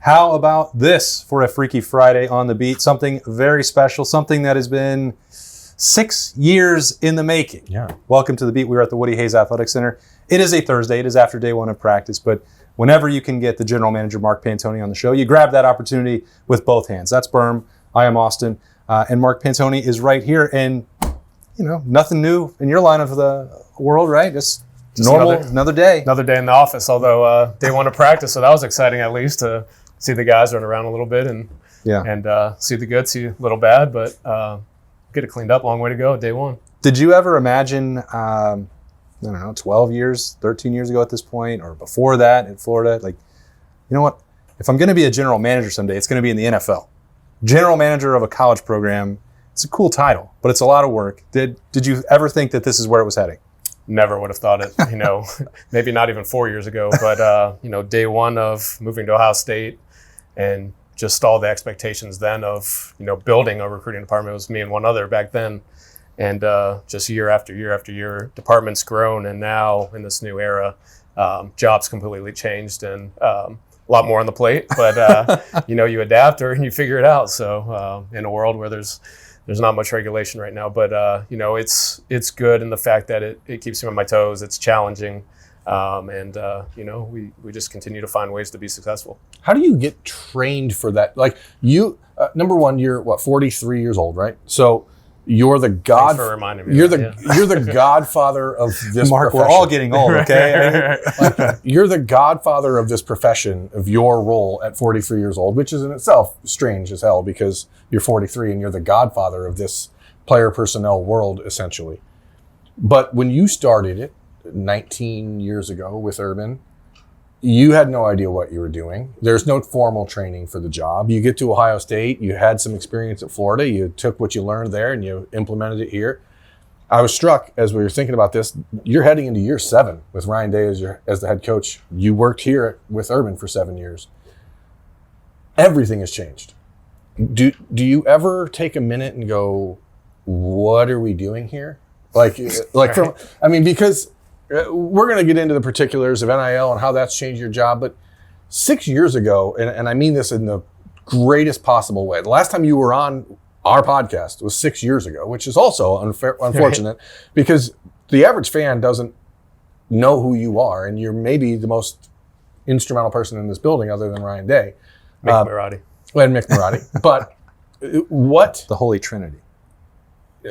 How about this for a Freaky Friday on the beat? Something very special, something that has been 6 years in the making. Yeah. Welcome to the beat. We're at the Woody Hayes Athletic Center. It is a Thursday. It is after day one of practice, but whenever you can get the general manager, Mark Pantoni, on the show, you grab that opportunity with both hands. That's Birm. I am Austin. And Mark Pantoni is right here. And, nothing new in your line of the world, right? Just normal, another day. Another day in the office, although day one of practice, so that was exciting at least to see the guys run around a little bit and see the good, see a little bad, but get it cleaned up. Long way to go, day one. Did you ever imagine, 12 years, 13 years ago at this point, or before that in Florida, like, you know what? If I'm going to be a general manager someday, it's going to be in the NFL. General manager of a college program, it's a cool title, but it's a lot of work. Did you ever think that this is where it was heading? Never would have thought it, maybe not even 4 years ago, but, day one of moving to Ohio State and just all the expectations then of, building a recruiting department. It was me and one other back then. And just year after year after year, department's grown. And now in this new era, jobs completely changed and a lot more on the plate. But, you adapt or you figure it out. So in a world where there's not much regulation right now, but it's good in the fact that it keeps me on my toes. It's challenging, we just continue to find ways to be successful. How do you get trained for that? Like you, number one, you're 43 years old, right? So you're the Thanks for reminding me. You're the godfather of this. Mark, profession. we're all getting old, okay? You're the godfather of this profession, of your role at 43 years old, which is in itself strange as hell because you're 43 and you're the godfather of this player personnel world, essentially. But when you started it 19 years ago with Urban, you had no idea what you were doing. There's no formal training for the job. You get to Ohio State, you had some experience at Florida, you took what you learned there and you implemented it here. I was struck as we were thinking about this, you're heading into year 7 with Ryan Day as the head coach. You worked here with Urban for 7 years. Everything has changed. Do you ever take a minute and go, what are we doing here? Because we're going to get into the particulars of NIL and how that's changed your job, but 6 years ago, and I mean this in the greatest possible way, the last time you were on our podcast was 6 years ago, which is also unfortunate because the average fan doesn't know who you are, and you're maybe the most instrumental person in this building other than Ryan Day. Mick Marotti. And Mick Marotti. But what? The Holy Trinity.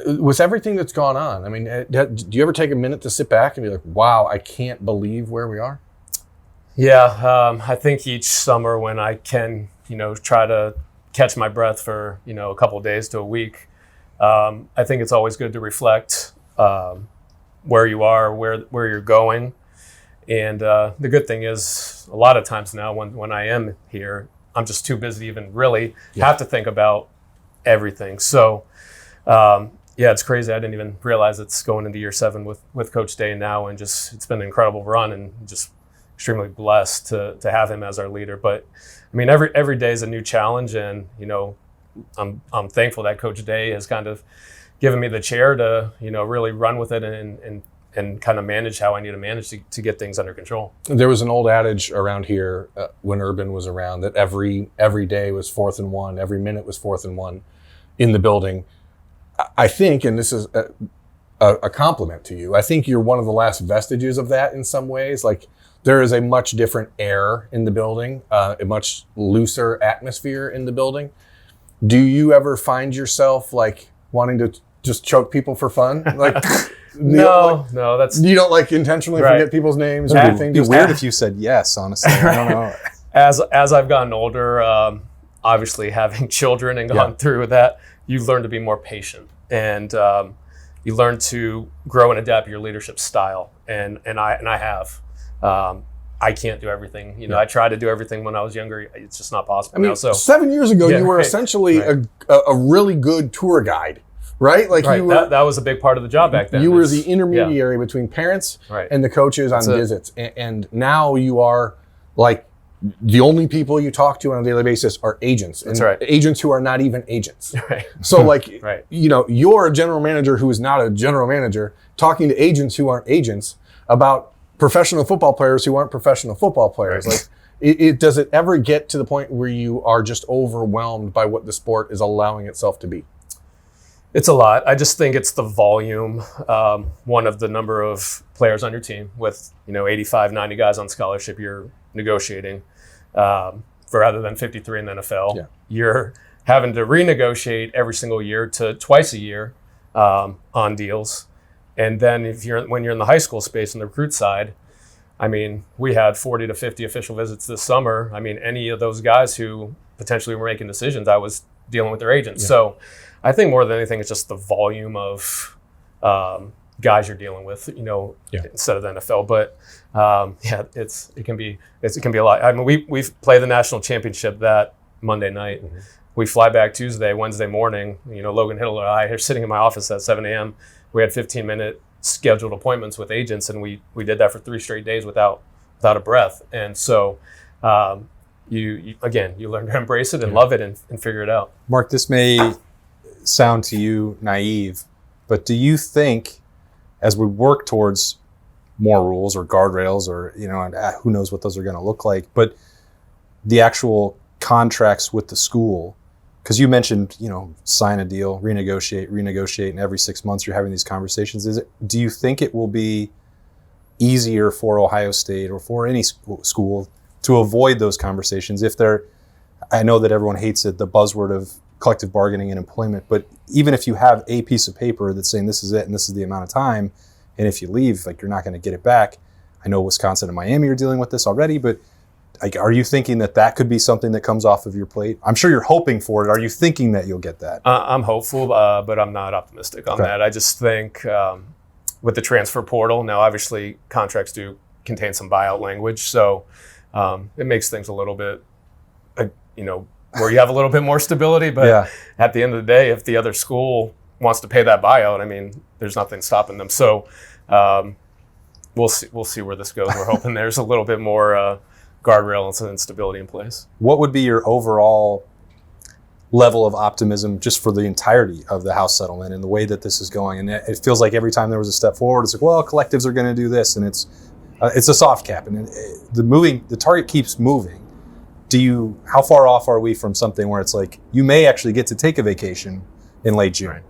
With everything that's gone on, I mean, do you ever take a minute to sit back and be like, wow, I can't believe where we are? Yeah, I think each summer when I can, try to catch my breath for, a couple of days to a week, I think it's always good to reflect where you are, where you're going. And the good thing is a lot of times now when I am here, I'm just too busy to even really have to think about everything. So, it's crazy. I didn't even realize it's going into year 7 with Coach Day now, and just it's been an incredible run, and just extremely blessed to have him as our leader. But I mean, every day is a new challenge, and I'm thankful that Coach Day has kind of given me the chair to really run with it and kind of manage how I need to manage to get things under control. There was an old adage around here when Urban was around that every day was 4th and 1, every minute was 4th and 1 in the building. I think, and this is a compliment to you, I think you're one of the last vestiges of that in some ways. Like there is a much different air in the building, a much looser atmosphere in the building. Do you ever find yourself like wanting to just choke people for fun? Like no, that's you don't intentionally forget people's names or anything. It'd be weird if you said yes, honestly. I don't know. As I've gotten older, obviously having children and gone through that, you learn to be more patient, and you learn to grow and adapt your leadership style. And I have. I can't do everything. I tried to do everything when I was younger. It's just not possible now. So 7 years ago, you were essentially a really good tour guide, right? That was a big part of the job back then. You were the intermediary between parents and the coaches on visits, and now you are like the only people you talk to on a daily basis are agents. That's right. Agents who are not even agents. Right. So you're a general manager who is not a general manager talking to agents who aren't agents about professional football players who aren't professional football players. Right. Does it ever get to the point where you are just overwhelmed by what the sport is allowing itself to be? It's a lot. I just think it's the volume. One of the number of players on your team with 85, 90 guys on scholarship you're negotiating for rather than 53 in the NFL. Yeah. You're having to renegotiate every single year to twice a year on deals. And then when you're in the high school space on the recruit side, I mean, we had 40 to 50 official visits this summer. I mean, any of those guys who potentially were making decisions, I was dealing with their agents. Yeah. So I think more than anything, it's just the volume of guys you're dealing with, instead of the NFL. But it can be a lot. I mean, we play the national championship that Monday night. Mm-hmm. We fly back Tuesday, Wednesday morning. Logan Hiddle and I are sitting in my office at 7 a.m. We had 15-minute scheduled appointments with agents, and we did that for 3 straight days without a breath. And so you learn to embrace it and love it and figure it out. Mark, this may sound to you naive, but do you think as we work towards more rules or guardrails or, who knows what those are going to look like, but the actual contracts with the school, because you mentioned, sign a deal, renegotiate, and every 6 months you're having these conversations. Do you think it will be easier for Ohio State or for any school to avoid those conversations I know that everyone hates it, the buzzword of collective bargaining and employment, but even if you have a piece of paper that's saying this is it and this is the amount of time, and if you leave, you're not going to get it back. I know Wisconsin and Miami are dealing with this already, but are you thinking that could be something that comes off of your plate? I'm sure you're hoping for it. Are you thinking that you'll get that? I'm hopeful, but I'm not optimistic on that. I just think with the transfer portal, now obviously contracts do contain some buyout language, so it makes things a little bit, where you have a little bit more stability. But at the end of the day, if the other school wants to pay that buyout, I mean, there's nothing stopping them. So we'll see where this goes. We're hoping there's a little bit more guardrails and stability in place. What would be your overall level of optimism just for the entirety of the House settlement and the way that this is going? And it feels like every time there was a step forward, it's like, well, collectives are going to do this, and it's a soft cap, and the target keeps moving. How far off are we from something where it's like you may actually get to take a vacation in late June?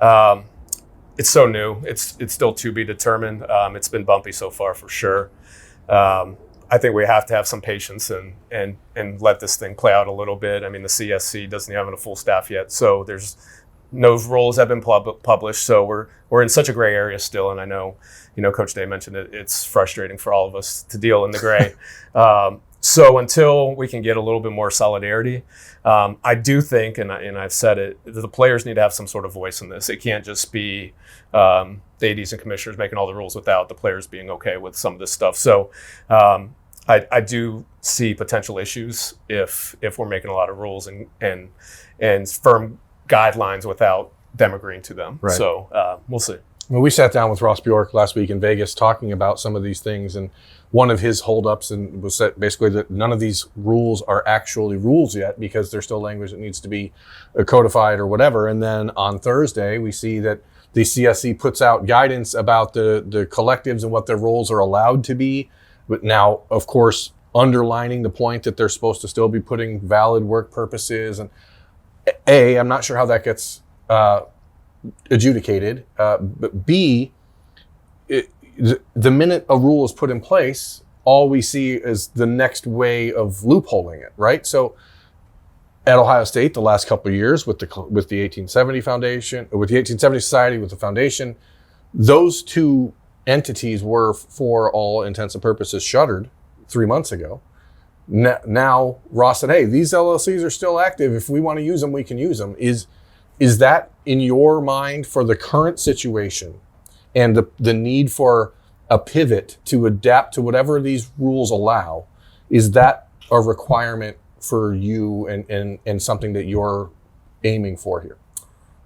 Right. It's so new. It's still to be determined. It's been bumpy so far for sure. I think we have to have some patience and let this thing play out a little bit. I mean, the CSC doesn't have a full staff yet, so there's no roles have been published. So we're in such a gray area still, and I know, Coach Day mentioned it. It's frustrating for all of us to deal in the gray. So until we can get a little bit more solidarity, I do think, and I've said it, the players need to have some sort of voice in this. It can't just be the ADs and commissioners making all the rules without the players being okay with some of this stuff. So I do see potential issues if we're making a lot of rules and firm guidelines without them agreeing to them. Right. So we'll see. Well, we sat down with Ross Bjork last week in Vegas talking about some of these things, and one of his holdups was that basically that none of these rules are actually rules yet because there's still language that needs to be codified or whatever. And then on Thursday, we see that the CSC puts out guidance about the collectives and what their roles are allowed to be. But now, of course, underlining the point that they're supposed to still be putting valid work purposes. And I'm not sure how that gets adjudicated. But B, the minute a rule is put in place, all we see is the next way of loopholing it, right? So at Ohio State, the last couple of years with the 1870 Foundation, with the 1870 Society, with the foundation, those two entities were, for all intents and purposes, shuttered 3 months ago. Now Ross said, hey, these LLCs are still active. If we want to use them, we can use them. Is that, in your mind, for the current situation and the need for a pivot to adapt to whatever these rules allow, is that a requirement for you and something that you're aiming for here?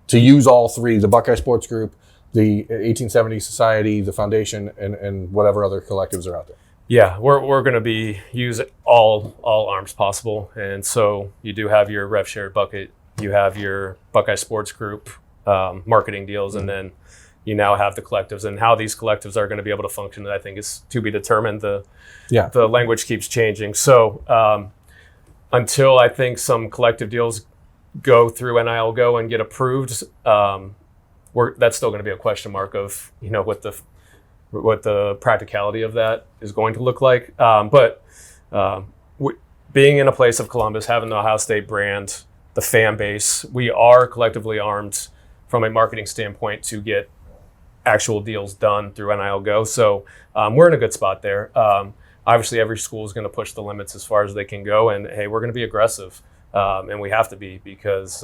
To use all three, the Buckeye Sports Group, the 1870 Society, the foundation, and whatever other collectives are out there. Yeah, we're going to use all arms possible. And so you do have your rev share bucket, you have your Buckeye Sports Group marketing deals, and then you now have the collectives, and how these collectives are going to be able to function, I think, is to be determined. The language keeps changing. So until I think some collective deals go through NIL Go and get approved, that's still going to be a question mark of, what the practicality of that is going to look like. But being in a place of Columbus, having the Ohio State brand, the fan base, we are collectively armed from a marketing standpoint to get actual deals done through NIL Go. So we're in a good spot there. Obviously, every school is going to push the limits as far as they can go. And, hey, we're going to be aggressive. And we have to be because,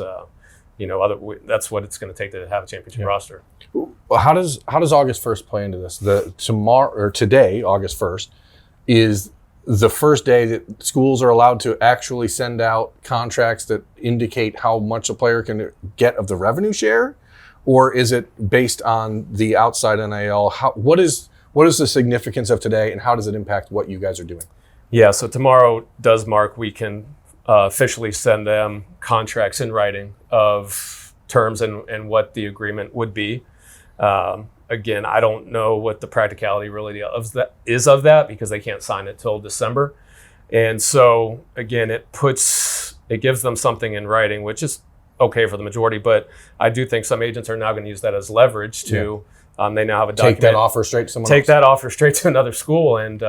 that's what it's going to take to have a championship roster. Well, how does August 1st play into this? Today, August 1st, is the first day that schools are allowed to actually send out contracts that indicate how much a player can get of the revenue share, or is it based on the outside NIL? What is the significance of today, and how does it impact what you guys are doing? Yeah, so tomorrow does mark we can officially send them contracts in writing of terms and what the agreement would be. Again, I don't know what the practicality really is of that because they can't sign it till December. And so, again, it gives them something in writing, which is okay for the majority. But I do think some agents are now going to use that as leverage to, they now have a document. Take that offer straight to someone else. Take that offer straight to another school and,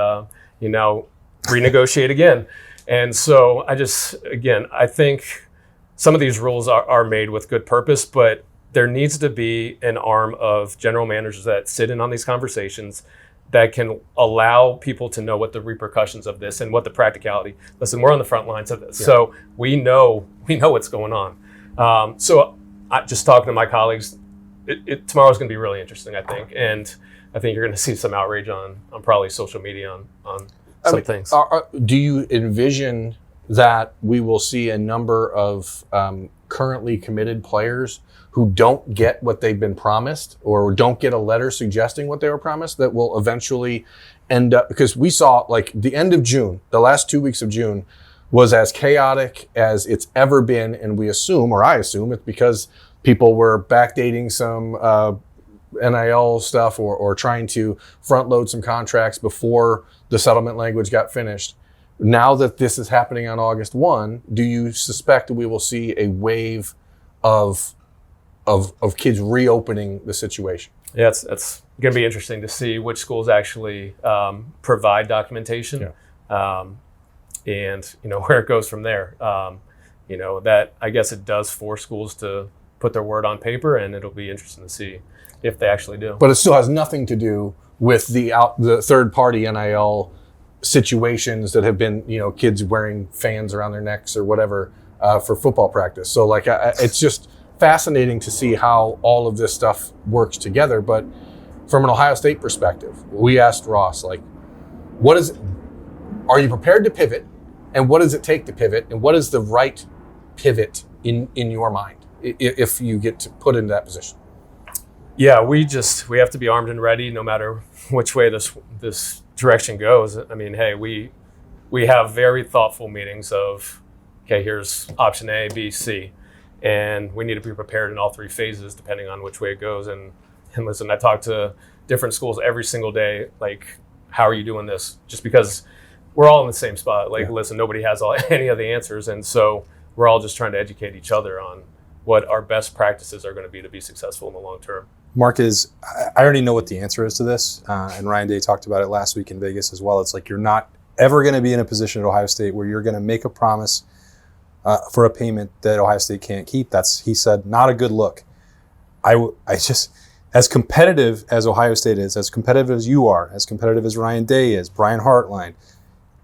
renegotiate again. And so I think some of these rules are made with good purpose, but there needs to be an arm of general managers that sit in on these conversations that can allow people to know what the repercussions of this and what the practicality. Listen, we're on the front lines of this, so we know what's going on. So I just talking to my colleagues, tomorrow's going to be really interesting, I think, and I think you're going to see some outrage on probably social media on some things. Do you envision that we will see a number of currently committed players who don't get what they've been promised or don't get a letter suggesting what they were promised that will eventually end up, because we saw like the end of June, the last 2 weeks of June was as chaotic as it's ever been. And I assume it's because people were backdating some NIL stuff or trying to front load some contracts before the settlement language got finished. Now that this is happening on August 1, do you suspect that we will see a wave of kids reopening the situation? Yeah, it's going to be interesting to see which schools actually provide documentation, and where it goes from there. That I guess it does force schools to put their word on paper, and it'll be interesting to see if they actually do. But it still has nothing to do with the third party NIL situations that have been, kids wearing fans around their necks or whatever for football practice. So it's just fascinating to see how all of this stuff works together. But from an Ohio State perspective, we asked Ross, are you prepared to pivot? And what does it take to pivot? And what is the right pivot in your mind if you get to put into that position? Yeah, we have to be armed and ready no matter which way this direction goes. I mean, hey, we have very thoughtful meetings of, okay, here's option A, B, C. And we need to be prepared in all three phases depending on which way it goes. And listen, I talk to different schools every single day, like, how are you doing this? Just because we're all in the same spot. Listen, nobody has any of the answers. And so we're all just trying to educate each other on what our best practices are going to be successful in the long term. Mark, I already know what the answer is to this. And Ryan Day talked about it last week in Vegas as well. It's like you're not ever going to be in a position at Ohio State where you're going to make a promise for a payment that Ohio State can't keep. That's, he said, not a good look. I just, as competitive as Ohio State is, as competitive as you are, as competitive as Ryan Day is, Brian Hartline,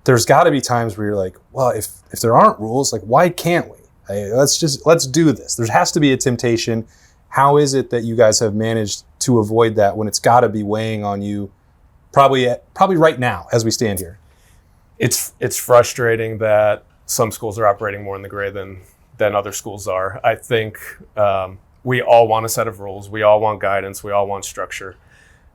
there's got to be times where you're like, well, if there aren't rules, like, why can't we? Let's do this. There has to be a temptation. How is it that you guys have managed to avoid that when it's got to be weighing on you probably right now as we stand here? It's frustrating that some schools are operating more in the gray than other schools are. I think we all want a set of rules. We all want guidance. We all want structure.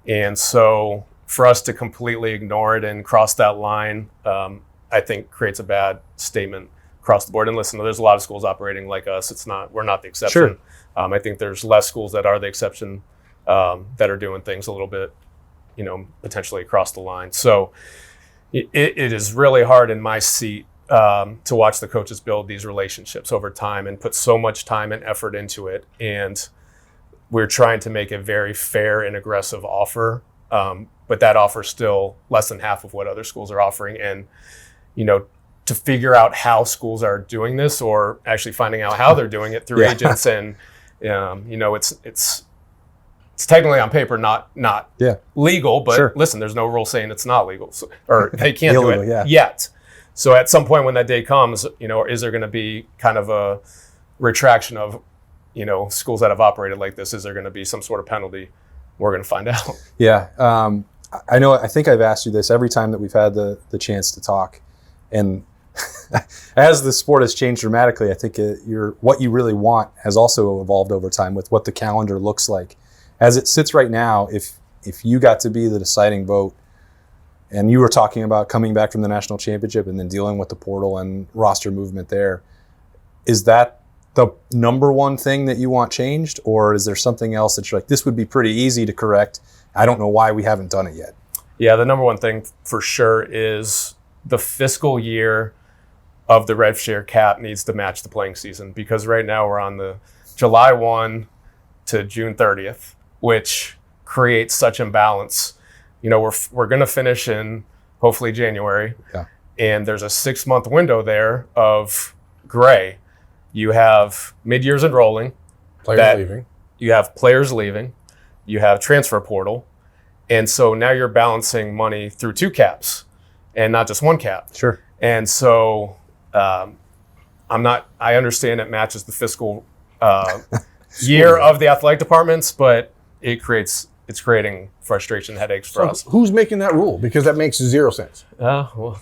And so for us to completely ignore it and cross that line, I think creates a bad statement across the board. And listen, there's a lot of schools operating like us. We're not the exception. Sure. I think there's less schools that are the exception that are doing things a little bit, potentially across the line. So it is really hard in my seat to watch the coaches build these relationships over time and put so much time and effort into it. And we're trying to make a very fair and aggressive offer, but that offer is still less than half of what other schools are offering. And, to figure out how schools are doing this, or actually finding out how they're doing it through agents, and it's technically on paper not legal, but listen, there's no rule saying it's not legal, or they can't do it yet. So at some point when that day comes, is there going to be kind of a retraction of, schools that have operated like this? Is there going to be some sort of penalty? We're going to find out. Yeah. I think I've asked you this every time that we've had the chance to talk, and as the sport has changed dramatically, I think what you really want has also evolved over time with what the calendar looks like. As it sits right now, if you got to be the deciding vote, and you were talking about coming back from the national championship and then dealing with the portal and roster movement there, is that the number one thing that you want changed, or is there something else that you're like, this would be pretty easy to correct? I don't know why we haven't done it yet. Yeah, the number one thing for sure is the fiscal year of the rev share cap needs to match the playing season, because right now we're on the July 1 to June 30th, which creates such imbalance. We're going to finish in hopefully January, and there's a 6-month window there of gray. You have mid-years enrolling, leaving. You have players leaving, you have transfer portal, and so now you're balancing money through 2 caps and not just 1 cap. Sure. And so I understand it matches the fiscal year of the athletic departments, but it's creating frustration, headaches for us. Who's making that rule? Because that makes 0 sense. Well,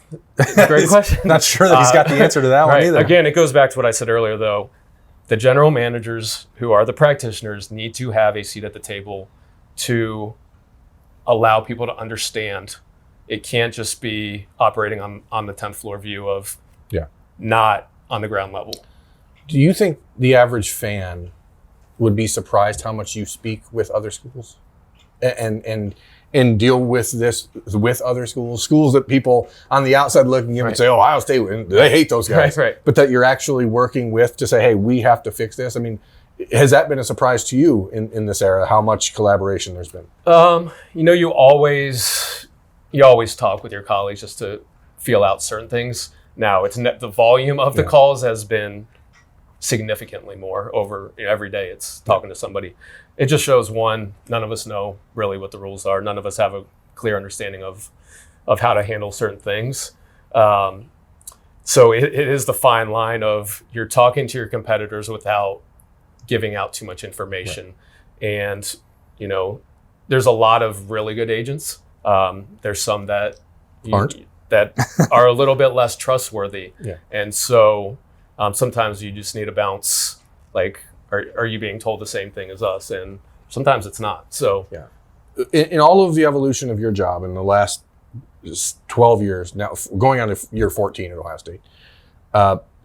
great question. Not sure that he's got the answer to that one either. Again, it goes back to what I said earlier, though. The general managers, who are the practitioners, need to have a seat at the table to allow people to understand. It can't just be operating on the 10th floor view of not on the ground level. Do you think the average fan would be surprised how much you speak with other schools and deal with this with other schools that people on the outside looking in and say, Ohio State, they hate those guys. Right. But that you're actually working with to say, hey, we have to fix this. I mean, has that been a surprise to you in this era, how much collaboration there's been? You always talk with your colleagues just to feel out certain things. Now, the volume of the calls has been significantly more over every day. It's talking to somebody. It just shows, one, none of us know really what the rules are. None of us have a clear understanding of how to handle certain things. So it is the fine line of you're talking to your competitors without giving out too much information. Right. And, there's a lot of really good agents. There's some that that are a little bit less trustworthy. Yeah. And so sometimes you just need a bounce, like, are you being told the same thing as us? And sometimes it's not. So in all of the evolution of your job in the last 12 years, now going on to year 14 at Ohio State,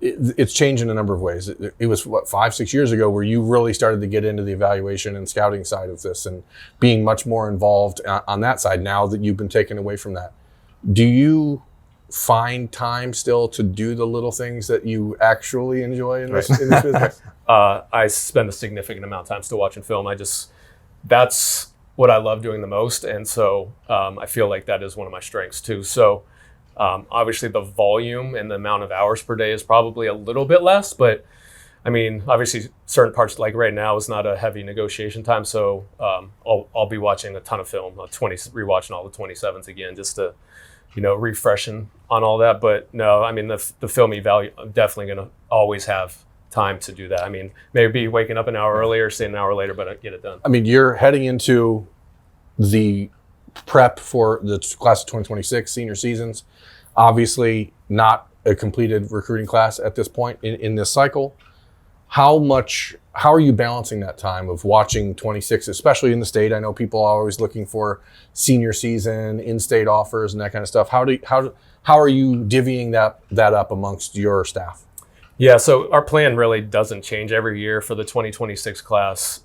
it's changed in a number of ways. It was 5-6 years ago where you really started to get into the evaluation and scouting side of this and being much more involved on that side now that you've been taken away from that. Do you find time still to do the little things that you actually enjoy in this business? I spend a significant amount of time still watching film. That's what I love doing the most. And so I feel like that is one of my strengths too. So obviously the volume and the amount of hours per day is probably a little bit less, but I mean, obviously certain parts, like right now, is not a heavy negotiation time. So I'll be watching a ton of film, rewatching all the 27s again, just to, refreshing on all that. But no, I mean, the film eval, I'm definitely going to always have time to do that. I mean, maybe waking up an hour earlier, staying an hour later, but I get it done. I mean, you're heading into the prep for the class of 2026 senior seasons. Obviously not a completed recruiting class at this point in this cycle. How are you balancing that time of watching 26, especially in the state? I know people are always looking for senior season, in-state offers and that kind of stuff. How are you divvying that up amongst your staff? Yeah, so our plan really doesn't change every year for the 2026 class.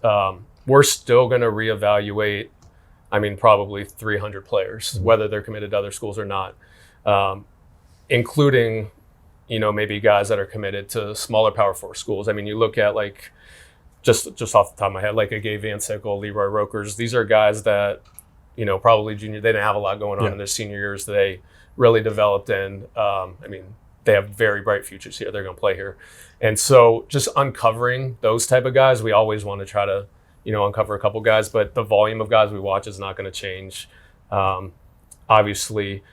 we're still going to reevaluate, probably 300 players, whether they're committed to other schools or not, including, maybe guys that are committed to smaller Power 4 schools. You look at just off the top of my head, like a Gabe Van Sickle, Leroy Rokers. These are guys that, probably junior, they didn't have a lot going on in their senior years. They really developed and, they have very bright futures here. They're going to play here. And so just uncovering those type of guys, we always want to try to, uncover a couple guys, but the volume of guys we watch is not going to change. Obviously,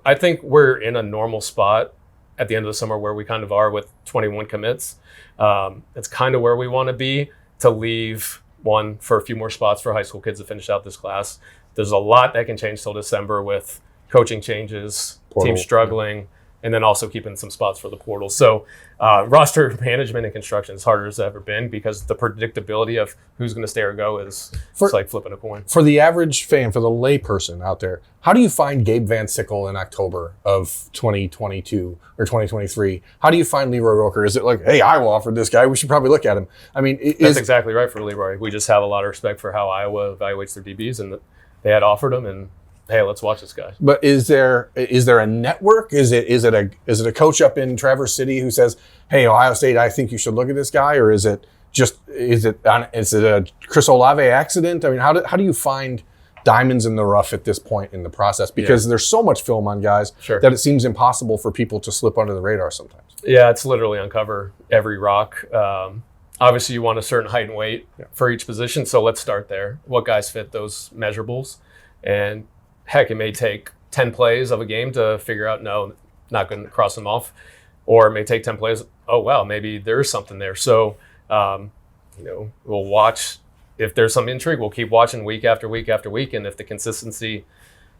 I think we're in a normal spot at the end of the summer where we kind of are with 21 commits. It's kind of where we want to be to leave one for a few more spots for high school kids to finish out this class. There's a lot that can change till December with coaching changes, teams struggling, and then also keeping some spots for the portal. So roster management and construction is harder as it's ever been because the predictability of who's going to stay or go is it's like flipping a coin. For the average fan, for the lay person out there, how do you find Gabe Van Sickle in October of 2022 or 2023? How do you find Leroy Roker? Is it like, hey, Iowa offered this guy, we should probably look at him? That's exactly right for Leroy. We just have a lot of respect for how Iowa evaluates their DBs, and they had offered him, and hey, let's watch this guy. But is there a network? Is it a coach up in Traverse City who says, hey, Ohio State, I think you should look at this guy, or is it a Chris Olave accident? How do you find diamonds in the rough at this point in the process? Because there's so much film on guys that it seems impossible for people to slip under the radar sometimes. Yeah, it's literally uncover every rock. Obviously, you want a certain height and weight for each position, so let's start there. What guys fit those measurables? And heck, it may take 10 plays of a game to figure out, no, not going to cross them off. Or it may take 10 plays, oh, wow, maybe there's something there. So, we'll watch. If there's some intrigue, we'll keep watching week after week after week. And if the consistency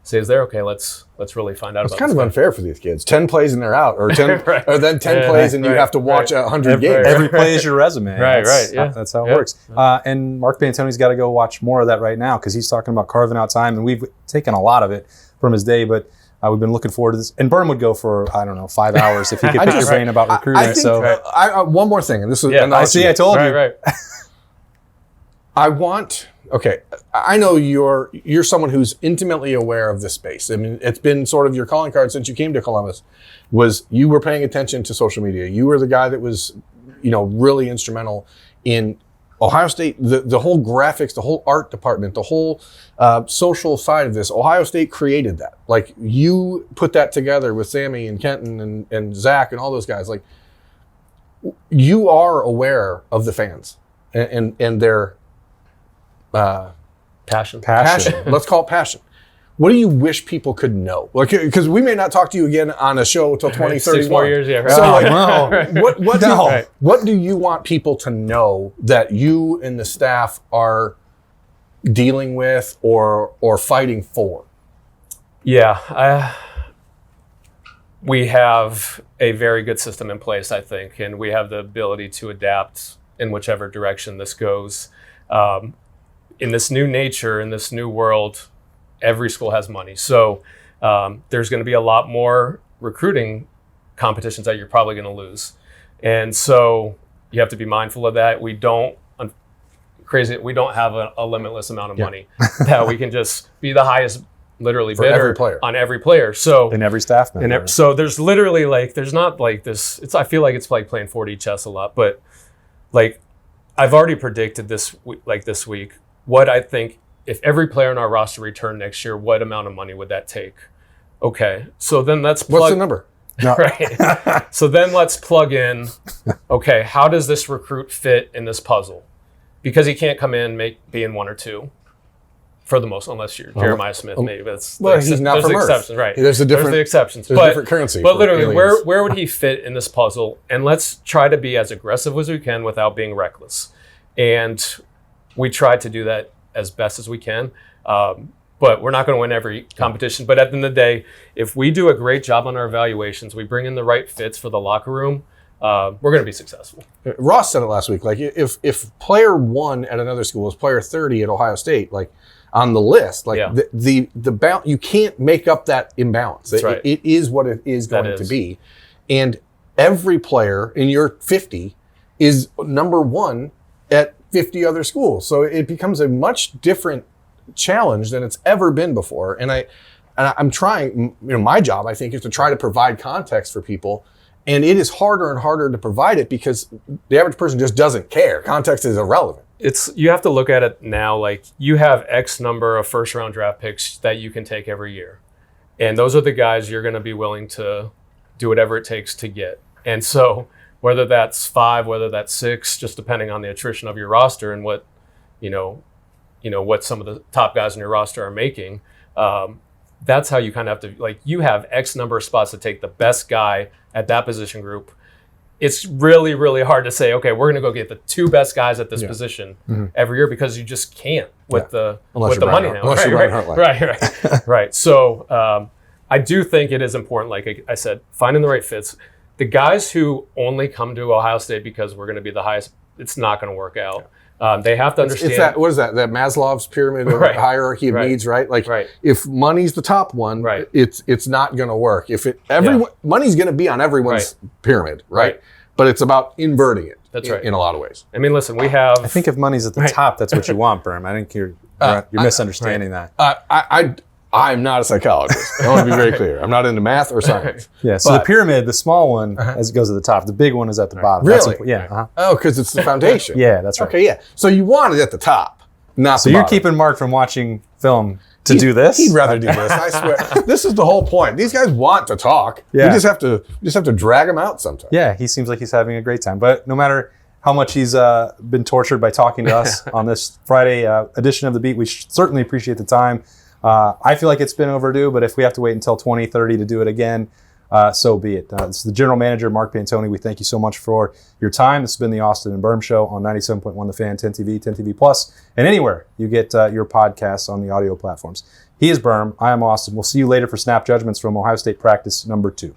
stays there, okay, let's really find out about it. It's kind of unfair for these kids. 10 plays and they're out. Or 10 or then 10 plays and you have to watch 100 games. Every play is your resume. Right. That's how it works. And Mark Pantoni's got to go watch more of that right now because he's talking about carving out time. And we've taken a lot of it from his day, but we've been looking forward to this. And Birm would go for, 5 hours if he could pick your brain about recruiting. I think, one more thing. And this is, I told you. Right. I know you're someone who's intimately aware of this space. It's been sort of your calling card since you came to Columbus, was you were paying attention to social media. You were the guy that was, really instrumental in Ohio State, the whole graphics, the whole art department, the whole social side of this. Ohio State created that. Like, you put that together with Sammy and Kenton and Zach and all those guys. Like, you are aware of the fans and their passion. Let's call it passion. What do you wish people could know? Like, because we may not talk to you again on a show until 2031. 6 more years, yeah. So, what do you want people to know that you and the staff are dealing with or fighting for? Yeah, we have a very good system in place, I think, and we have the ability to adapt in whichever direction this goes. In this new nature, in this new world, every school has money. So there's going to be a lot more recruiting competitions that you're probably going to lose. And so you have to be mindful of that. We don't have a limitless amount of money that we can just be the highest literally for bidder every player. On every player. So in every staff member. So there's literally there's not like this. I feel like it's like playing 4D chess a lot, but like I've already predicted this week, what I think if every player in our roster returned next year, what amount of money would that take? Okay, so then let's plug. What's the number? No. Right. So then let's plug in, okay, how does this recruit fit in this puzzle? Because he can't come in, be in 1 or 2 for the most, unless you're Jeremiah Smith, maybe. He's not from Earth. Exceptions, right. There's the exceptions. There's a different currency. But literally, where would he fit in this puzzle? And let's try to be as aggressive as we can without being reckless. And we try to do that as best as we can. But we're not going to win every competition. But at the end of the day, if we do a great job on our evaluations, we bring in the right fits for the locker room, we're going to be successful. Ross said it last week. Like, if player 1 at another school is player 30 at Ohio State, like on the list, like the you can't make up that imbalance. That's right. It is what it is going to be. And every player in your 50 is number 1 at 50 other schools. So it becomes a much different challenge than it's ever been before. And I'm trying, my job, I think, is to try to provide context for people. And it is harder and harder to provide it because the average person just doesn't care. Context is irrelevant. You have to look at it now like you have X number of first round draft picks that you can take every year. And those are the guys you're going to be willing to do whatever it takes to get. And so whether that's 5, whether that's 6, just depending on the attrition of your roster and what, what some of the top guys in your roster are making, that's how you kind of have to, like, you have X number of spots to take the best guy at that position group. It's really, really hard to say, okay, we're going to go get the 2 best guys at this position every year because you just can't with the money now. Right. So I do think it is important, like I said, finding the right fits. The guys who only come to Ohio State because we're going to be the highest, it's not going to work out. They have to understand. It's that, what is that Maslow's pyramid of hierarchy of needs, right? Like if money's the top one, it's not going to work. If money's going to be on everyone's pyramid, right? But it's about inverting it. That's right. In a lot of ways. I mean, listen, we have. I think if money's at the top, that's what you want, Birm. I think you're misunderstanding that. I'm not a psychologist. I want to be very clear. I'm not into math or science. Yeah, so the pyramid, the small one, as it goes to the top, the big one is at the bottom. Really? Oh, because it's the foundation. Yeah, that's right. Okay, yeah. So you want it at the top, not so the you're bottom. keeping Mark from watching film to do this? He'd rather do this, I swear. This is the whole point. These guys want to talk. Yeah. We just have to drag them out sometimes. Yeah, he seems like he's having a great time. But no matter how much he's been tortured by talking to us on this Friday edition of The Beat, we certainly appreciate the time. I feel like it's been overdue, but if we have to wait until 2030 to do it again, so be it. This is the General Manager, Mark Pantoni. We thank you so much for your time. This has been the Austin Birm Show on 97.1 The Fan, 10 TV, 10 TV Plus, and anywhere you get your podcasts on the audio platforms. He is Birm. I am Austin. We'll see you later for Snap Judgments from Ohio State practice number 2.